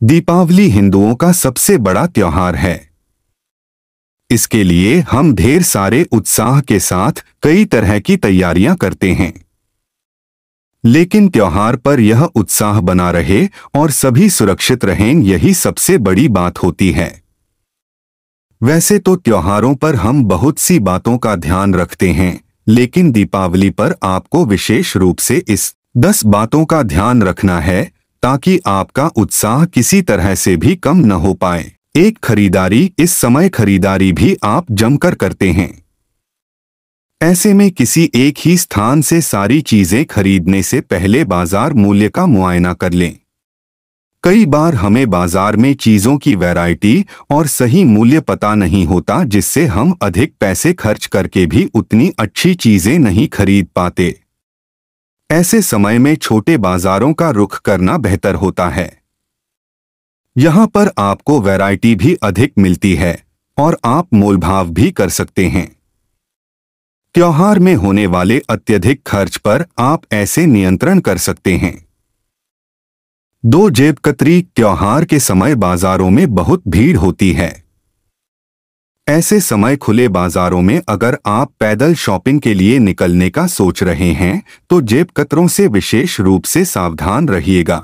दीपावली हिंदुओं का सबसे बड़ा त्योहार है। इसके लिए हम ढेर सारे उत्साह के साथ कई तरह की तैयारियां करते हैं। लेकिन त्योहार पर यह उत्साह बना रहे और सभी सुरक्षित रहें, यही सबसे बड़ी बात होती है। वैसे तो त्योहारों पर हम बहुत सी बातों का ध्यान रखते हैं, लेकिन दीपावली पर आपको विशेष रूप से इस 10 बातों का ध्यान रखना है ताकि आपका उत्साह किसी तरह से भी कम न हो पाए। एक, खरीदारी। इस समय खरीदारी भी आप जमकर करते हैं। ऐसे में किसी एक ही स्थान से सारी चीजें खरीदने से पहले बाजार मूल्य का मुआयना कर लें। कई बार हमें बाजार में चीजों की वैरायटी और सही मूल्य पता नहीं होता, जिससे हम अधिक पैसे खर्च करके भी उतनी अच्छी चीजें नहीं खरीद पाते। ऐसे समय में छोटे बाजारों का रुख करना बेहतर होता है। यहाँ पर आपको वैरायटी भी अधिक मिलती है और आप मोलभाव भी कर सकते हैं। त्योहार में होने वाले अत्यधिक खर्च पर आप ऐसे नियंत्रण कर सकते हैं। 2, जेबकतरी। त्योहार के समय बाजारों में बहुत भीड़ होती है। ऐसे समय खुले बाजारों में अगर आप पैदल शॉपिंग के लिए निकलने का सोच रहे हैं तो जेबकतरों से विशेष रूप से सावधान रहिएगा,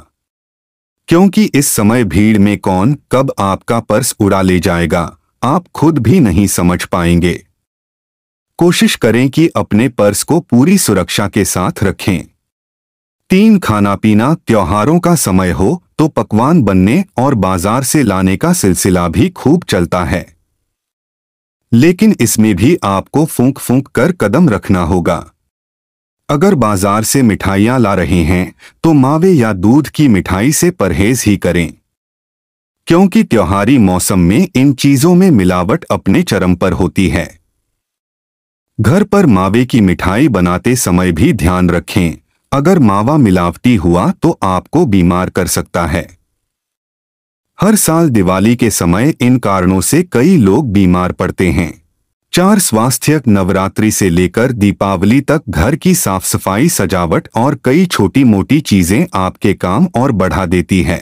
क्योंकि इस समय भीड़ में कौन कब आपका पर्स उड़ा ले जाएगा आप खुद भी नहीं समझ पाएंगे। कोशिश करें कि अपने पर्स को पूरी सुरक्षा के साथ रखें। 3, खाना पीना। त्योहारों का समय हो तो पकवान बनने और बाजार से लाने का सिलसिला भी खूब चलता है, लेकिन इसमें भी आपको फूंक फूंक कर कदम रखना होगा। अगर बाजार से मिठाइयां ला रहे हैं तो मावे या दूध की मिठाई से परहेज ही करें, क्योंकि त्योहारी मौसम में इन चीजों में मिलावट अपने चरम पर होती है। घर पर मावे की मिठाई बनाते समय भी ध्यान रखें, अगर मावा मिलावटी हुआ तो आपको बीमार कर सकता है। हर साल दिवाली के समय इन कारणों से कई लोग बीमार पड़ते हैं। 4, स्वास्थ्य। नवरात्रि से लेकर दीपावली तक घर की साफ सफाई, सजावट और कई छोटी मोटी चीजें आपके काम और बढ़ा देती है।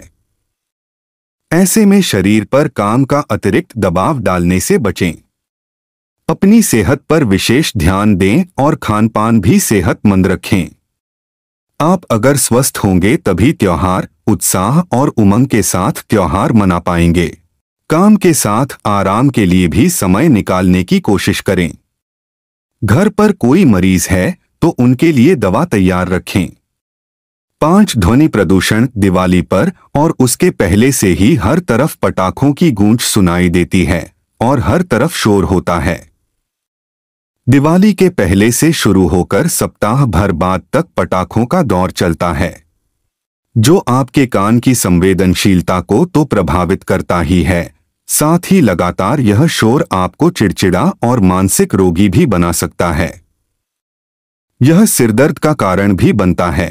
ऐसे में शरीर पर काम का अतिरिक्त दबाव डालने से बचें। अपनी सेहत पर विशेष ध्यान दें और खानपान भी सेहतमंद रखें। आप अगर स्वस्थ होंगे तभी त्योहार उत्साह और उमंग के साथ त्योहार मना पाएंगे। काम के साथ आराम के लिए भी समय निकालने की कोशिश करें। घर पर कोई मरीज है तो उनके लिए दवा तैयार रखें। 5, ध्वनि प्रदूषण। दिवाली पर और उसके पहले से ही हर तरफ पटाखों की गूंज सुनाई देती है और हर तरफ शोर होता है। दिवाली के पहले से शुरू होकर सप्ताह भर बाद तक पटाखों का दौर चलता है, जो आपके कान की संवेदनशीलता को तो प्रभावित करता ही है, साथ ही लगातार यह शोर आपको चिड़चिड़ा और मानसिक रोगी भी बना सकता है। यह सिरदर्द का कारण भी बनता है।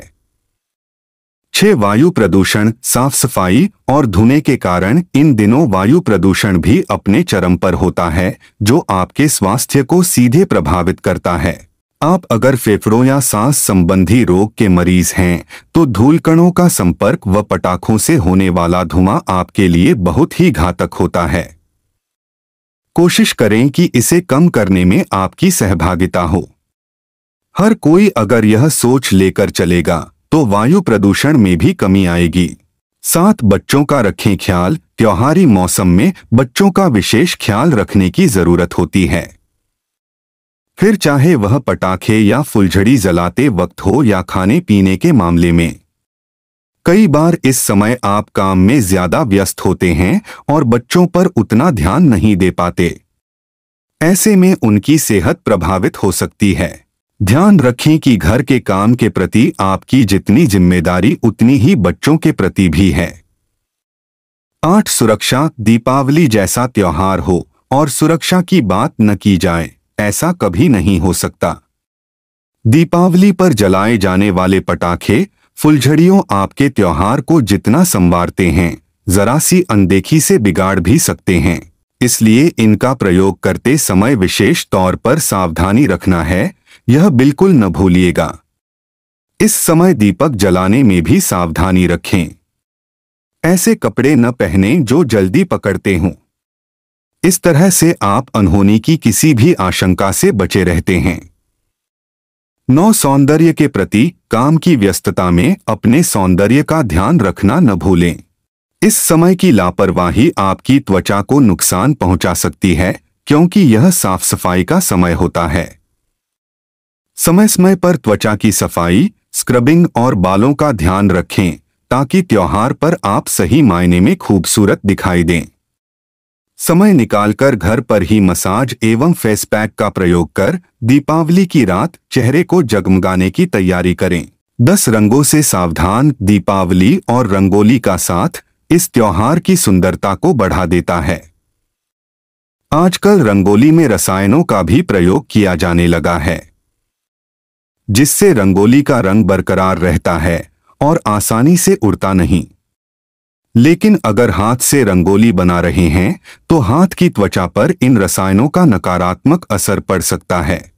6, वायु प्रदूषण। साफ सफाई और धुएं के कारण इन दिनों वायु प्रदूषण भी अपने चरम पर होता है, जो आपके स्वास्थ्य को सीधे प्रभावित करता है। आप अगर फेफड़ों या सांस संबंधी रोग के मरीज हैं तो धूलकणों का संपर्क व पटाखों से होने वाला धुआं आपके लिए बहुत ही घातक होता है। कोशिश करें कि इसे कम करने में आपकी सहभागिता हो। हर कोई अगर यह सोच लेकर चलेगा तो वायु प्रदूषण में भी कमी आएगी। 7, बच्चों का रखें ख्याल। त्योहारी मौसम में बच्चों का विशेष ख्याल रखने की जरूरत होती है, फिर चाहे वह पटाखे या फुलझड़ी जलाते वक्त हो या खाने पीने के मामले में। कई बार इस समय आप काम में ज्यादा व्यस्त होते हैं और बच्चों पर उतना ध्यान नहीं दे पाते। ऐसे में उनकी सेहत प्रभावित हो सकती है। ध्यान रखें कि घर के काम के प्रति आपकी जितनी जिम्मेदारी उतनी ही बच्चों के प्रति भी है। 8, सुरक्षा। दीपावली जैसा त्योहार हो और सुरक्षा की बात न की जाए, ऐसा कभी नहीं हो सकता। दीपावली पर जलाए जाने वाले पटाखे, फुलझड़ियों आपके त्योहार को जितना संवारते हैं, जरा सी अनदेखी से बिगाड़ भी सकते हैं। इसलिए इनका प्रयोग करते समय विशेष तौर पर सावधानी रखना है, यह बिल्कुल न भूलिएगा। इस समय दीपक जलाने में भी सावधानी रखें। ऐसे कपड़े न पहने जो जल्दी पकड़ते हों। इस तरह से आप अनहोनी की किसी भी आशंका से बचे रहते हैं। 9 सौंदर्य के प्रति काम की व्यस्तता में अपने सौंदर्य का ध्यान रखना न भूलें। इस समय की लापरवाही आपकी त्वचा को नुकसान पहुंचा सकती है, क्योंकि यह साफ सफाई का समय होता है। समय समय पर त्वचा की सफाई, स्क्रबिंग और बालों का ध्यान रखें ताकि त्योहार पर आप सही मायने में खूबसूरत दिखाई दें। समय निकालकर घर पर ही मसाज एवं फेस पैक का प्रयोग कर दीपावली की रात चेहरे को जगमगाने की तैयारी करें। 10 रंगों से सावधान दीपावली और रंगोली का साथ इस त्योहार की सुंदरता को बढ़ा देता है। आजकल रंगोली में रसायनों का भी प्रयोग किया जाने लगा है, जिससे रंगोली का रंग बरकरार रहता है और आसानी से उड़ता नहीं। लेकिन अगर हाथ से रंगोली बना रहे हैं तो हाथ की त्वचा पर इन रसायनों का नकारात्मक असर पड़ सकता है।